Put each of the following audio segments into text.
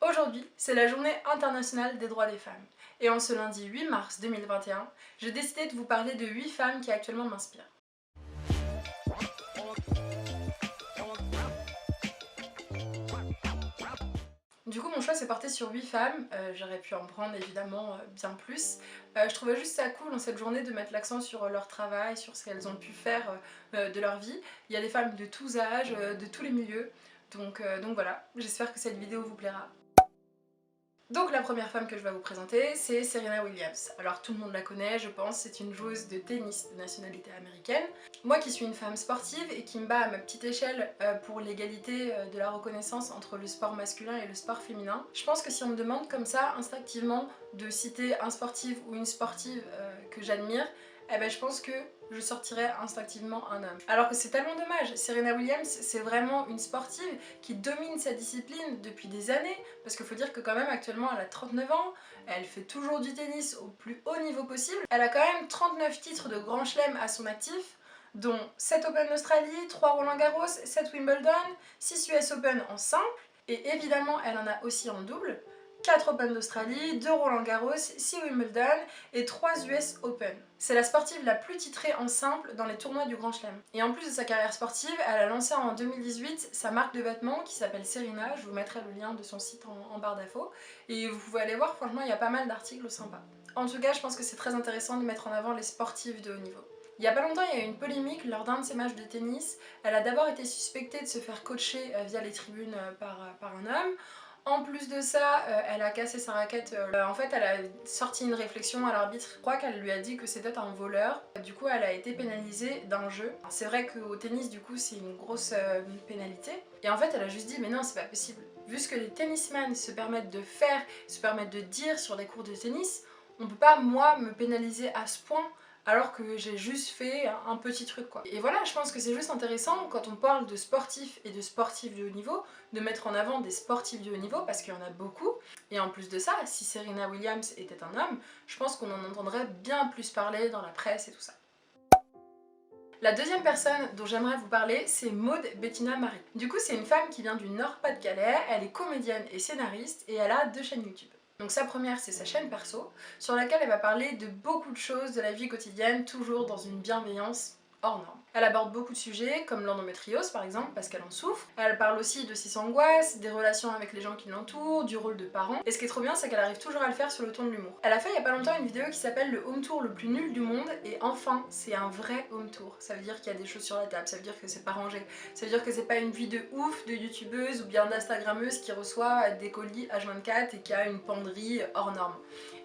Aujourd'hui, c'est la journée internationale des droits des femmes. Et en ce lundi 8 mars 2021, j'ai décidé de vous parler de 8 femmes qui actuellement m'inspirent. Du coup, mon choix s'est porté sur 8 femmes, j'aurais pu en prendre évidemment bien plus. Je trouvais juste ça cool en cette journée de mettre l'accent sur leur travail, sur ce qu'elles ont pu faire de leur vie. Il y a des femmes de tous âges, de tous les milieux, donc voilà, j'espère que cette vidéo vous plaira. Donc la première femme que je vais vous présenter, c'est Serena Williams. Alors tout le monde la connaît, je pense, c'est une joueuse de tennis de nationalité américaine. Moi qui suis une femme sportive et qui me bats à ma petite échelle pour l'égalité de la reconnaissance entre le sport masculin et le sport féminin, je pense que si on me demande comme ça, instinctivement, de citer un sportif ou une sportive que j'admire, eh ben je pense que je sortirais instinctivement un homme. Alors que c'est tellement dommage, Serena Williams c'est vraiment une sportive qui domine sa discipline depuis des années, parce qu'il faut dire que quand même actuellement elle a 39 ans, elle fait toujours du tennis au plus haut niveau possible, elle a quand même 39 titres de Grand Chelem à son actif, dont 7 Open d'Australie, 3 Roland Garros, 7 Wimbledon, 6 US Open en simple, et évidemment elle en a aussi en double, 4 Open d'Australie, 2 Roland Garros, 6 Wimbledon et 3 US Open. C'est la sportive la plus titrée en simple dans les tournois du Grand Chelem. Et en plus de sa carrière sportive, elle a lancé en 2018 sa marque de vêtements qui s'appelle Serena, je vous mettrai le lien de son site en barre d'infos. Et vous pouvez aller voir, franchement il y a pas mal d'articles sympas. En tout cas, je pense que c'est très intéressant de mettre en avant les sportives de haut niveau. Il y a pas longtemps, il y a eu une polémique lors d'un de ses matchs de tennis. Elle a d'abord été suspectée de se faire coacher via les tribunes par un homme. En plus de ça, elle a cassé sa raquette. En fait, elle a sorti une réflexion à l'arbitre. Je crois qu'elle lui a dit que c'était un voleur. Du coup, elle a été pénalisée d'un jeu. C'est vrai qu'au tennis, du coup, c'est une grosse pénalité. Et en fait, elle a juste dit, mais non, c'est pas possible. Vu ce que les tennisman se permettent de faire, se permettent de dire sur des cours de tennis, on peut pas, moi, me pénaliser à ce point alors que j'ai juste fait un petit truc quoi. Et voilà, je pense que c'est juste intéressant quand on parle de sportifs et de sportifs de haut niveau, de mettre en avant des sportifs de haut niveau parce qu'il y en a beaucoup. Et en plus de ça, si Serena Williams était un homme, je pense qu'on en entendrait bien plus parler dans la presse et tout ça. La deuxième personne dont j'aimerais vous parler, c'est Maud Bettina Marie. Du coup, c'est une femme qui vient du Nord-Pas-de-Calais, elle est comédienne et scénariste et elle a 2 chaînes YouTube. Donc sa première, c'est sa chaîne perso, sur laquelle elle va parler de beaucoup de choses de la vie quotidienne, toujours dans une bienveillance hors norme. Elle aborde beaucoup de sujets, comme l'endométriose par exemple, parce qu'elle en souffre. Elle parle aussi de ses angoisses, des relations avec les gens qui l'entourent, du rôle de parent. Et ce qui est trop bien, c'est qu'elle arrive toujours à le faire sur le ton de l'humour. Elle a fait il y a pas longtemps une vidéo qui s'appelle le home tour le plus nul du monde, et enfin, c'est un vrai home tour. Ça veut dire qu'il y a des choses sur la table, ça veut dire que c'est pas rangé, ça veut dire que c'est pas une vie de ouf de youtubeuse ou bien d'instagrammeuse qui reçoit des colis H24 et qui a une penderie hors norme.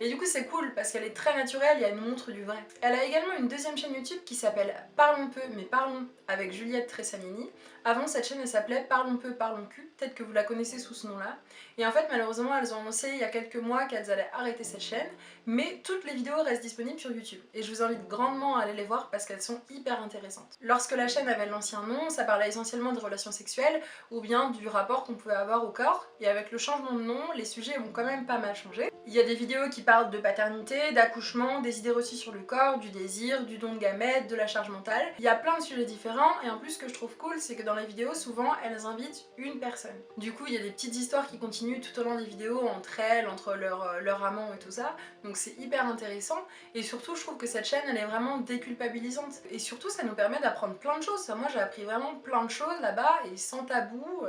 Et du coup c'est cool parce qu'elle est très naturelle et elle nous montre du vrai. Elle a également une deuxième chaîne YouTube qui s'appelle Parlons peu mais parlons avec Juliette Tressamini. Avant cette chaîne elle s'appelait Parlons peu parlons cul, peut-être que vous la connaissez sous ce nom là. Et en fait malheureusement elles ont annoncé il y a quelques mois qu'elles allaient arrêter cette chaîne, mais toutes les vidéos restent disponibles sur YouTube. Et je vous invite grandement à aller les voir parce qu'elles sont hyper intéressantes. Lorsque la chaîne avait l'ancien nom, ça parlait essentiellement de relations sexuelles ou bien du rapport qu'on pouvait avoir au corps. Et avec le changement de nom, les sujets ont quand même pas mal changé. Il y a des vidéos qui parlent de paternité, d'accouchement, des idées reçues sur le corps, du désir, du don de gamètes, de la charge mentale. Il y a plein de sujets différents et en plus ce que je trouve cool c'est que dans les vidéos souvent elles invitent une personne. Du coup il y a des petites histoires qui continuent tout au long des vidéos entre elles, entre leur amant et tout ça. Donc c'est hyper intéressant et surtout je trouve que cette chaîne elle est vraiment déculpabilisante. Et surtout ça nous permet d'apprendre plein de choses. Moi j'ai appris vraiment plein de choses là-bas et sans tabou,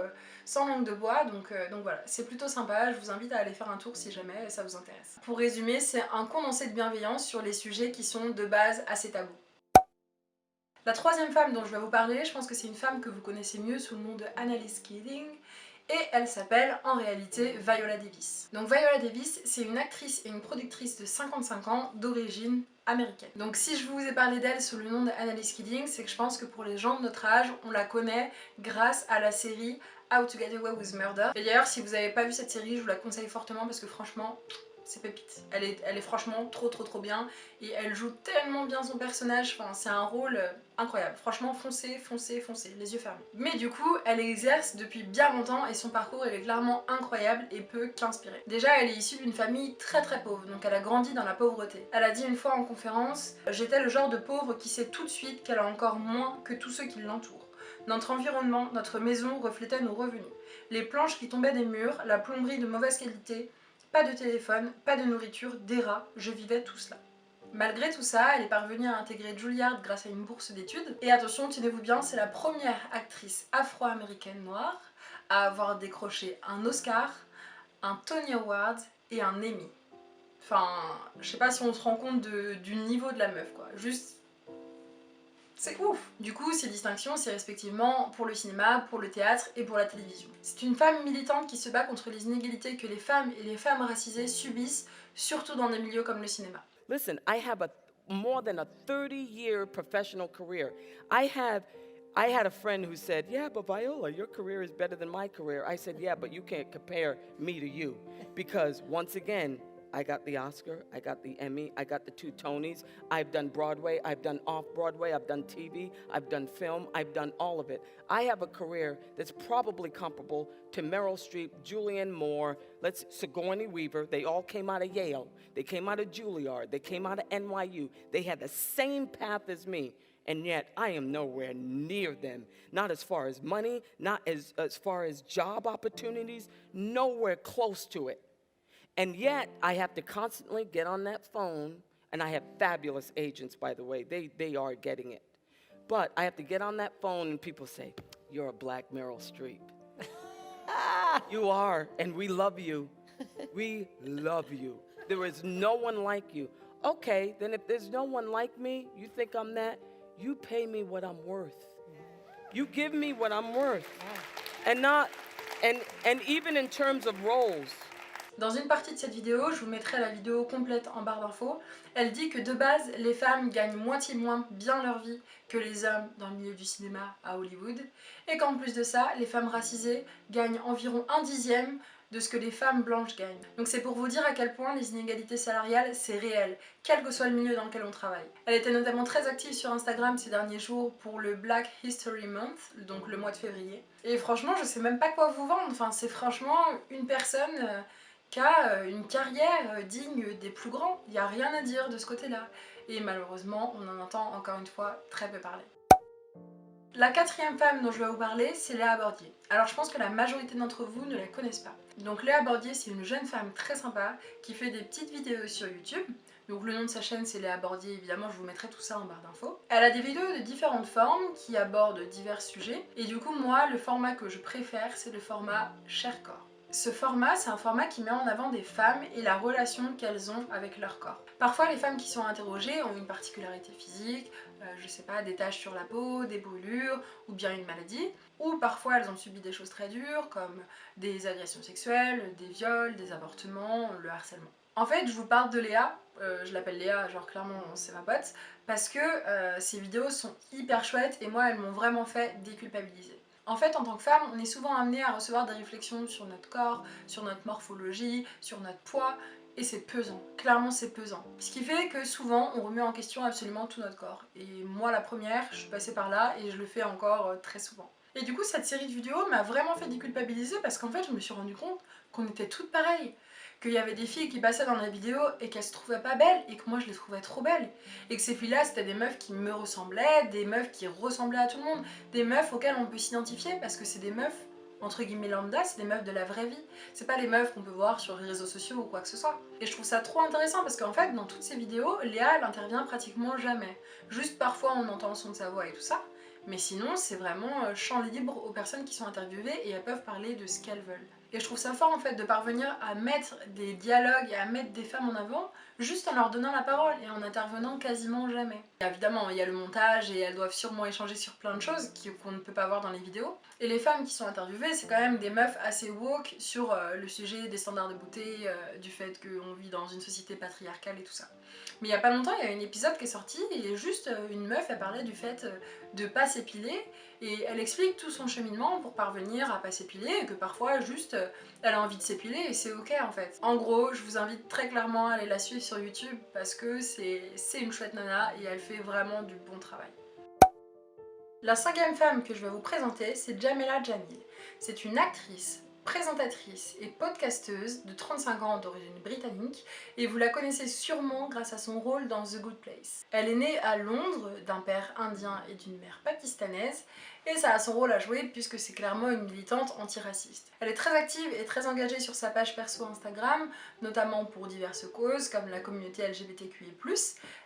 sans langue de bois, donc voilà, c'est plutôt sympa, je vous invite à aller faire un tour si jamais ça vous intéresse. Pour résumer, c'est un condensé de bienveillance sur les sujets qui sont de base assez tabous. La troisième femme dont je vais vous parler, je pense que c'est une femme que vous connaissez mieux sous le nom de Annalise Keating, et elle s'appelle en réalité Viola Davis. Donc Viola Davis, c'est une actrice et une productrice de 55 ans d'origine américaine. Donc si je vous ai parlé d'elle sous le nom d'Annalise Keating, c'est que je pense que pour les gens de notre âge, on la connaît grâce à la série How to Get Away with Murder. Et d'ailleurs, si vous n'avez pas vu cette série, je vous la conseille fortement parce que franchement, c'est pépite. Elle est franchement trop bien et elle joue tellement bien son personnage, enfin c'est un rôle incroyable. Franchement foncez, les yeux fermés. Mais du coup elle exerce depuis bien longtemps et son parcours il est clairement incroyable et peut qu'inspirer. Déjà elle est issue d'une famille très pauvre, donc elle a grandi dans la pauvreté. Elle a dit une fois en conférence, j'étais le genre de pauvre qui sait tout de suite qu'elle a encore moins que tous ceux qui l'entourent. Notre environnement, notre maison reflétait nos revenus. les planches qui tombaient des murs, la plomberie de mauvaise qualité, pas de téléphone, pas de nourriture, des rats, je vivais tout cela. Malgré tout ça, elle est parvenue à intégrer Juilliard grâce à une bourse d'études. Et attention, tenez-vous bien, c'est la première actrice afro-américaine noire à avoir décroché un Oscar, un Tony Award et un Emmy. Enfin, je sais pas si on se rend compte du niveau de la meuf, quoi. Juste, c'est ouf. Du coup, ces distinctions, c'est respectivement pour le cinéma, pour le théâtre et pour la télévision. C'est une femme militante qui se bat contre les inégalités que les femmes et les femmes racisées subissent, surtout dans des milieux comme le cinéma. Listen, I have more than a 30-year professional career. I had a friend who said, "Yeah, but Viola, your career is better than my career." I said, "Yeah, but you can't compare me to you because once again, I got the Oscar, I got the Emmy, I got the 2 Tonys. I've done Broadway, I've done off-Broadway, I've done TV, I've done film, I've done all of it. I have a career that's probably comparable to Meryl Streep, Julianne Moore, Sigourney Weaver. They all came out of Yale. They came out of Juilliard. They came out of NYU. They had the same path as me. And yet I am nowhere near them. Not as far as money, not as far as job opportunities, nowhere close to it. And yet, I have to constantly get on that phone, and I have fabulous agents, by the way. They are getting it. But I have to get on that phone, and people say, "You're a black Meryl Streep." You are, and we love you. We love you. There is no one like you. Okay, then if there's no one like me, you think I'm that, you pay me what I'm worth. You give me what I'm worth. And even in terms of roles. Dans une partie de cette vidéo, je vous mettrai la vidéo complète en barre d'infos, elle dit que de base, les femmes gagnent moitié moins bien leur vie que les hommes dans le milieu du cinéma à Hollywood, et qu'en plus de ça, les femmes racisées gagnent environ 1/10 de ce que les femmes blanches gagnent. Donc c'est pour vous dire à quel point les inégalités salariales, c'est réel, quel que soit le milieu dans lequel on travaille. Elle était notamment très active sur Instagram ces derniers jours pour le Black History Month, donc le mois de février. Et franchement, je sais même pas quoi vous vendre, enfin c'est franchement une personne qui a une carrière digne des plus grands. Il n'y a rien à dire de ce côté-là. Et malheureusement, on en entend encore une fois très peu parler. La 4e femme dont je vais vous parler, c'est Léa Bordier. Alors je pense que la majorité d'entre vous ne la connaissent pas. Donc Léa Bordier, c'est une jeune femme très sympa qui fait des petites vidéos sur YouTube. Donc le nom de sa chaîne c'est Léa Bordier, évidemment je vous mettrai tout ça en barre d'infos. Elle a des vidéos de différentes formes qui abordent divers sujets. Et du coup moi, le format que je préfère, c'est le format Cher Corps. Ce format, c'est un format qui met en avant des femmes et la relation qu'elles ont avec leur corps. Parfois, les femmes qui sont interrogées ont une particularité physique, je sais pas, des taches sur la peau, des brûlures ou bien une maladie. Ou parfois, elles ont subi des choses très dures comme des agressions sexuelles, des viols, des avortements, le harcèlement. En fait, je vous parle de Léa, je l'appelle Léa, genre clairement c'est ma pote, parce que ces vidéos sont hyper chouettes et moi, elles m'ont vraiment fait déculpabiliser. En fait, en tant que femme, on est souvent amené à recevoir des réflexions sur notre corps, sur notre morphologie, sur notre poids, et c'est pesant. Clairement, c'est pesant. Ce qui fait que souvent, on remet en question absolument tout notre corps. Et moi, la première, je suis passée par là et je le fais encore très souvent. Et du coup, cette série de vidéos m'a vraiment fait déculpabiliser parce qu'en fait, je me suis rendu compte qu'on était toutes pareilles. Qu'il y avait des filles qui passaient dans la vidéo et qu'elles se trouvaient pas belles et que moi je les trouvais trop belles. Et que ces filles-là, c'était des meufs qui me ressemblaient, des meufs qui ressemblaient à tout le monde, des meufs auxquelles on peut s'identifier parce que c'est des meufs entre guillemets lambda, c'est des meufs de la vraie vie. C'est pas les meufs qu'on peut voir sur les réseaux sociaux ou quoi que ce soit. Et je trouve ça trop intéressant parce qu'en fait, dans toutes ces vidéos, Léa, elle intervient pratiquement jamais. Juste parfois, on entend le son de sa voix et tout ça. Mais sinon, c'est vraiment champ libre aux personnes qui sont interviewées et elles peuvent parler de ce qu'elles veulent. Et je trouve ça fort en fait de parvenir à mettre des dialogues et à mettre des femmes en avant juste en leur donnant la parole et en intervenant quasiment jamais. Et évidemment, il y a le montage et elles doivent sûrement échanger sur plein de choses qu'on ne peut pas voir dans les vidéos. Et les femmes qui sont interviewées, c'est quand même des meufs assez woke sur le sujet des standards de beauté, du fait qu'on vit dans une société patriarcale et tout ça. Mais il y a pas longtemps, il y a un épisode qui est sorti et juste une meuf, elle parlait du fait de pas s'épiler et elle explique tout son cheminement pour parvenir à pas s'épiler et que parfois juste elle a envie de s'épiler et c'est ok en fait. En gros, je vous invite très clairement à aller la suivre sur YouTube parce que c'est une chouette nana et elle fait vraiment du bon travail. La 5e femme que je vais vous présenter, c'est Jamela Jamil. C'est une actrice, présentatrice et podcasteuse de 35 ans d'origine britannique et vous la connaissez sûrement grâce à son rôle dans The Good Place. Elle est née à Londres d'un père indien et d'une mère pakistanaise et ça a son rôle à jouer puisque c'est clairement une militante antiraciste. Elle est très active et très engagée sur sa page perso Instagram, notamment pour diverses causes comme la communauté LGBTQI+.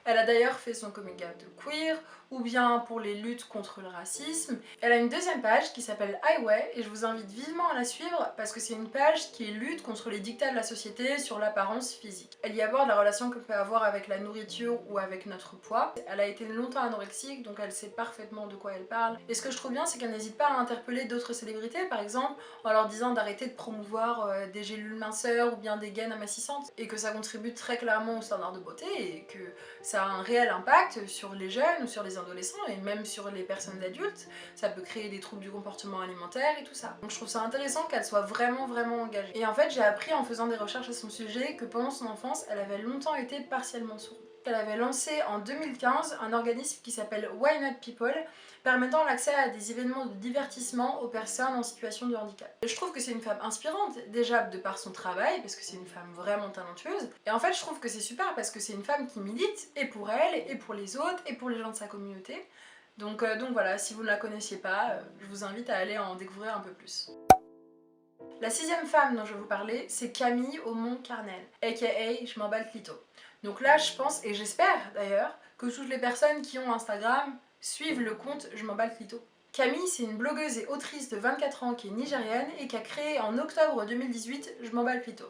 Elle a d'ailleurs fait son coming out de queer, ou bien pour les luttes contre le racisme. Elle a une deuxième page qui s'appelle Highway et je vous invite vivement à la suivre parce que c'est une page qui lutte contre les dictats de la société sur l'apparence physique. Elle y aborde la relation qu'on peut avoir avec la nourriture ou avec notre poids. Elle a été longtemps anorexique donc elle sait parfaitement de quoi elle parle. Et ce que je trouve bien c'est qu'elle n'hésite pas à interpeller d'autres célébrités par exemple en leur disant d'arrêter de promouvoir des gélules minceurs ou bien des gaines amincissantes et que ça contribue très clairement au standard de beauté et que ça a un réel impact sur les jeunes ou sur les adolescents et même sur les personnes adultes. Ça peut créer des troubles du comportement alimentaire et tout ça. Donc je trouve ça intéressant qu'elle soit vraiment engagée. Et en fait j'ai appris en faisant des recherches à son sujet que pendant son enfance elle avait longtemps été partiellement sourde. Elle avait lancé en 2015 un organisme qui s'appelle Why Not People, permettant l'accès à des événements de divertissement aux personnes en situation de handicap. Et je trouve que c'est une femme inspirante, déjà de par son travail, parce que c'est une femme vraiment talentueuse, et en fait je trouve que c'est super parce que c'est une femme qui milite, et pour elle, et pour les autres, et pour les gens de sa communauté. Donc voilà, si vous ne la connaissiez pas, je vous invite à aller en découvrir un peu plus. La sixième femme dont je vais vous parler, c'est Camille Aumont-Carnel, aka Je m'emballe clito. Donc là, je pense, et j'espère d'ailleurs, que toutes les personnes qui ont Instagram suivent le compte Je m'emballe clito. Camille, c'est une blogueuse et autrice de 24 ans qui est nigérienne et qui a créé en octobre 2018 Je m'emballe clito.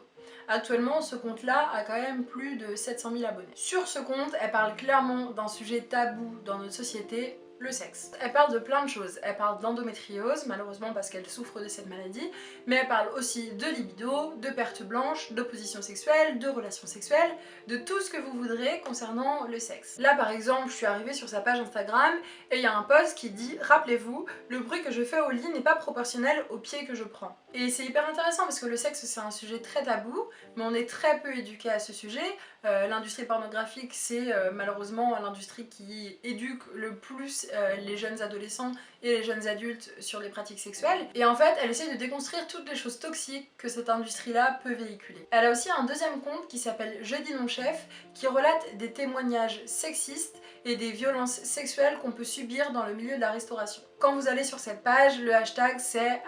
Actuellement, ce compte-là a quand même plus de 700 000 abonnés. Sur ce compte, elle parle clairement d'un sujet tabou dans notre société, le sexe. Elle parle de plein de choses. Elle parle d'endométriose, malheureusement parce qu'elle souffre de cette maladie, mais elle parle aussi de libido, de perte blanche, d'opposition sexuelle, de relations sexuelles, de tout ce que vous voudrez concernant le sexe. Là par exemple, je suis arrivée sur sa page Instagram et il y a un post qui dit « Rappelez-vous, le bruit que je fais au lit n'est pas proportionnel au pied que je prends ». Et c'est hyper intéressant parce que le sexe c'est un sujet très tabou, mais on est très peu éduqué à ce sujet. L'industrie pornographique c'est malheureusement l'industrie qui éduque le plus les jeunes adolescents et les jeunes adultes sur les pratiques sexuelles. Et en fait, elle essaie de déconstruire toutes les choses toxiques que cette industrie-là peut véhiculer. Elle a aussi un deuxième compte qui s'appelle Je dis non chef, qui relate des témoignages sexistes et des violences sexuelles qu'on peut subir dans le milieu de la restauration. Quand vous allez sur cette page, le hashtag c'est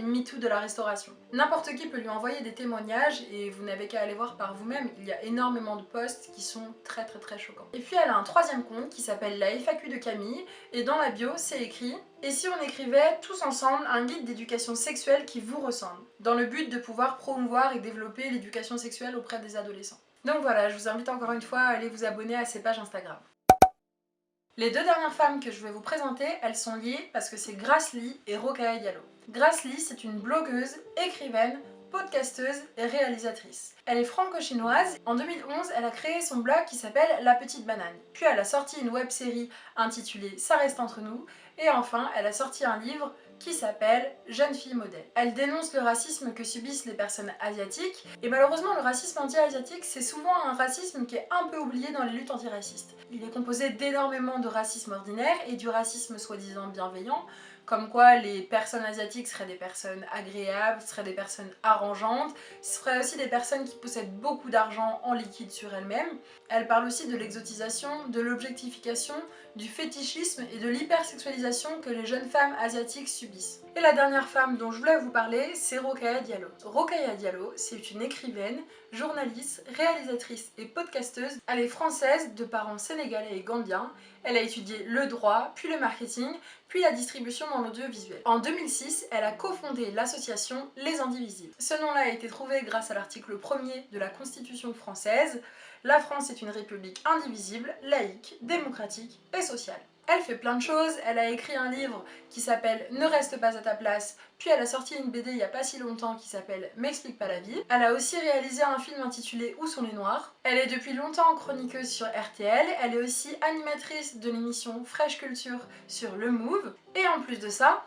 #MeToo de la restauration. N'importe qui peut lui envoyer des témoignages et vous n'avez qu'à aller voir par vous-même, il y a énormément de posts qui sont très choquants. Et puis elle a un troisième compte qui s'appelle la FAQ de Camille et dans la bio c'est écrit « Et si on écrivait tous ensemble un guide d'éducation sexuelle qui vous ressemble ?» dans le but de pouvoir promouvoir et développer l'éducation sexuelle auprès des adolescents. Donc voilà, je vous invite encore une fois à aller vous abonner à ces pages Instagram. Les deux dernières femmes que je vais vous présenter, elles sont liées parce que c'est Grace Lee et Rokhaya Diallo. Grace Lee, c'est une blogueuse, écrivaine, podcasteuse et réalisatrice. Elle est franco-chinoise. En 2011, elle a créé son blog qui s'appelle La Petite Banane. Puis elle a sorti une web-série intitulée Ça reste entre nous. Et enfin, elle a sorti un livre qui s'appelle Jeune fille modèle. Elle dénonce le racisme que subissent les personnes asiatiques et malheureusement le racisme anti-asiatique c'est souvent un racisme qui est un peu oublié dans les luttes antiracistes. Il est composé d'énormément de racisme ordinaire et du racisme soi-disant bienveillant, comme quoi les personnes asiatiques seraient des personnes agréables, seraient des personnes arrangeantes, ce seraient aussi des personnes qui possèdent beaucoup d'argent en liquide sur elles-mêmes. Elle parle aussi de l'exotisation, de l'objectification, du fétichisme et de l'hypersexualisation que les jeunes femmes asiatiques subissent. Et la dernière femme dont je voulais vous parler, c'est Rokhaya Diallo. Rokhaya Diallo, c'est une écrivaine, journaliste, réalisatrice et podcasteuse. Elle est française de parents sénégalais et gambiens. Elle a étudié le droit, puis le marketing, puis la distribution dans l'audiovisuel. En 2006, elle a cofondé l'association Les Indivisibles. Ce nom-là a été trouvé grâce à l'article 1er de la Constitution française. La France est une république indivisible, laïque, démocratique et sociale. Elle fait plein de choses, elle a écrit un livre qui s'appelle Ne reste pas à ta place, puis elle a sorti une BD il y a pas si longtemps qui s'appelle M'explique pas la vie. Elle a aussi réalisé un film intitulé Où sont les noirs. Elle est depuis longtemps chroniqueuse sur RTL, elle est aussi animatrice de l'émission Fresh Culture sur Le Move. Et en plus de ça,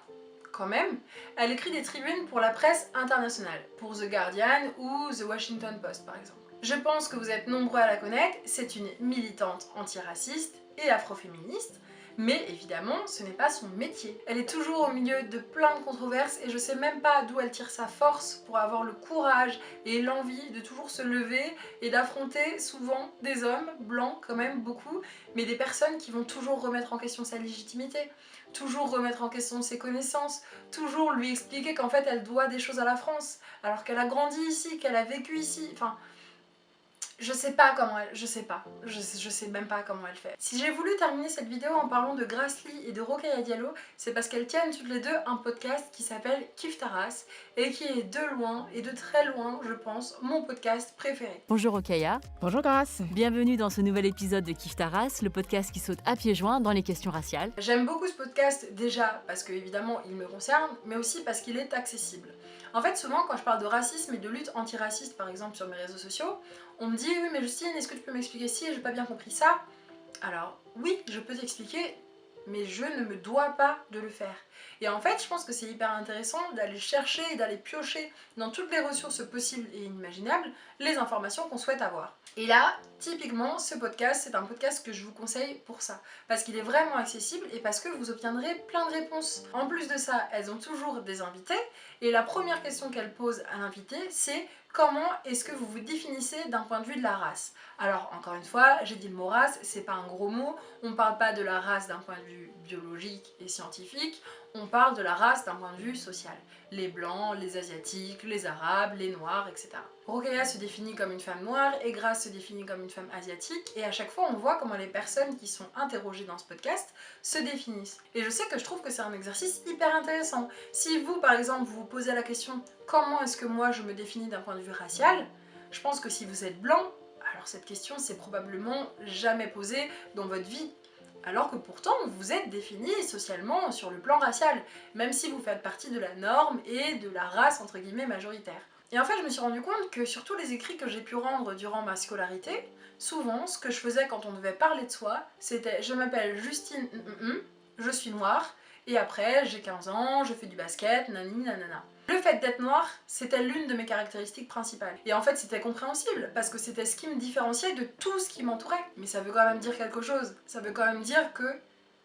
quand même, elle écrit des tribunes pour la presse internationale, pour The Guardian ou The Washington Post par exemple. Je pense que vous êtes nombreux à la connaître, c'est une militante antiraciste et afroféministe. Mais évidemment, ce n'est pas son métier. Elle est toujours au milieu de plein de controverses et je sais même pas d'où elle tire sa force pour avoir le courage et l'envie de toujours se lever et d'affronter souvent des hommes, blancs quand même beaucoup, mais des personnes qui vont toujours remettre en question sa légitimité, toujours remettre en question ses connaissances, toujours lui expliquer qu'en fait elle doit des choses à la France, alors qu'elle a grandi ici, qu'elle a vécu ici, enfin... Je sais pas comment elle... Je sais même pas comment elle fait. Si j'ai voulu terminer cette vidéo en parlant de Grace Lee et de Rokhaya Diallo, c'est parce qu'elles tiennent toutes les deux un podcast qui s'appelle Kiffe ta race et qui est de loin et de très loin, je pense, mon podcast préféré. Bonjour Okaya. Bonjour Grace. Bienvenue dans ce nouvel épisode de Kiffe ta race, le podcast qui saute à pieds joints dans les questions raciales. J'aime beaucoup ce podcast déjà parce que évidemment il me concerne, mais aussi parce qu'il est accessible. En fait, souvent quand je parle de racisme et de lutte antiraciste par exemple sur mes réseaux sociaux, on me dit oui mais Justine, est-ce que tu peux m'expliquer si j'ai pas bien compris ça? Alors oui, je peux t'expliquer, mais je ne me dois pas de le faire. Et en fait, je pense que c'est hyper intéressant d'aller chercher et d'aller piocher dans toutes les ressources possibles et inimaginables les informations qu'on souhaite avoir. Et là, typiquement, ce podcast, c'est un podcast que je vous conseille pour ça. Parce qu'il est vraiment accessible et parce que vous obtiendrez plein de réponses. En plus de ça, elles ont toujours des invités. Et la première question qu'elles posent à l'invité, c'est comment est-ce que vous vous définissez d'un point de vue de la race? Alors, encore une fois, j'ai dit le mot race, c'est pas un gros mot. On parle pas de la race d'un point de vue biologique et scientifique. On parle de la race d'un point de vue social. Les blancs, les asiatiques, les arabes, les noirs, etc. Rokhaya se définit comme une femme noire et Grace se définit comme une femme asiatique et à chaque fois on voit comment les personnes qui sont interrogées dans ce podcast se définissent. Et je sais que je trouve que c'est un exercice hyper intéressant. Si vous par exemple vous vous posez la question comment est-ce que moi je me définis d'un point de vue racial, je pense que si vous êtes blanc, alors cette question s'est probablement jamais posée dans votre vie. Alors que pourtant vous êtes défini socialement sur le plan racial, même si vous faites partie de la norme et de la race entre guillemets majoritaire. Et en fait je me suis rendu compte que sur tous les écrits que j'ai pu rendre durant ma scolarité, souvent ce que je faisais quand on devait parler de soi, c'était je m'appelle Justine, je suis noire, et après j'ai 15 ans, je fais du basket, nani nanana. Le fait d'être noire, c'était l'une de mes caractéristiques principales. Et en fait, c'était compréhensible, parce que c'était ce qui me différenciait de tout ce qui m'entourait. Mais ça veut quand même dire quelque chose. Ça veut quand même dire que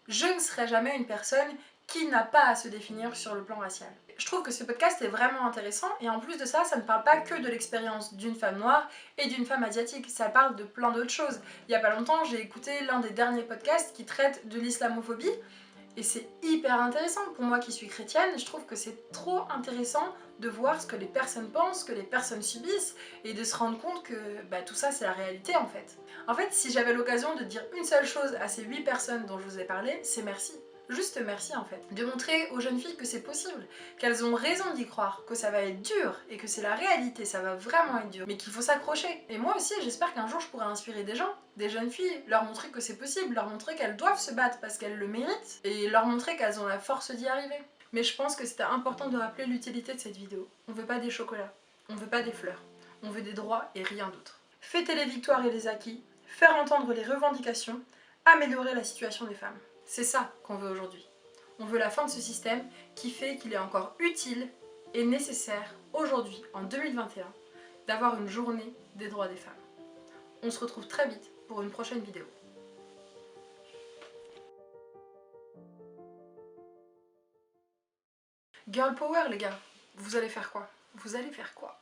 je ne serai jamais une personne qui n'a pas à se définir sur le plan racial. Je trouve que ce podcast est vraiment intéressant, et en plus de ça, ça ne parle pas que de l'expérience d'une femme noire et d'une femme asiatique, ça parle de plein d'autres choses. Il y a pas longtemps, j'ai écouté l'un des derniers podcasts qui traite de l'islamophobie, et c'est hyper intéressant pour moi qui suis chrétienne, je trouve que c'est trop intéressant de voir ce que les personnes pensent, ce que les personnes subissent, et de se rendre compte que tout ça c'est la réalité en fait. En fait, si j'avais l'occasion de dire une seule chose à ces 8 personnes dont je vous ai parlé, c'est merci. Juste merci en fait. De montrer aux jeunes filles que c'est possible, qu'elles ont raison d'y croire, que ça va être dur et que c'est la réalité, ça va vraiment être dur, mais qu'il faut s'accrocher. Et moi aussi, j'espère qu'un jour je pourrai inspirer des gens, des jeunes filles, leur montrer que c'est possible, leur montrer qu'elles doivent se battre parce qu'elles le méritent et leur montrer qu'elles ont la force d'y arriver. Mais je pense que c'était important de rappeler l'utilité de cette vidéo. On veut pas des chocolats, on veut pas des fleurs, on veut des droits et rien d'autre. Fêter les victoires et les acquis, faire entendre les revendications, améliorer la situation des femmes. C'est ça qu'on veut aujourd'hui. On veut la fin de ce système qui fait qu'il est encore utile et nécessaire aujourd'hui, en 2021, d'avoir une journée des droits des femmes. On se retrouve très vite pour une prochaine vidéo. Girl power les gars, vous allez faire quoi? Vous allez faire quoi?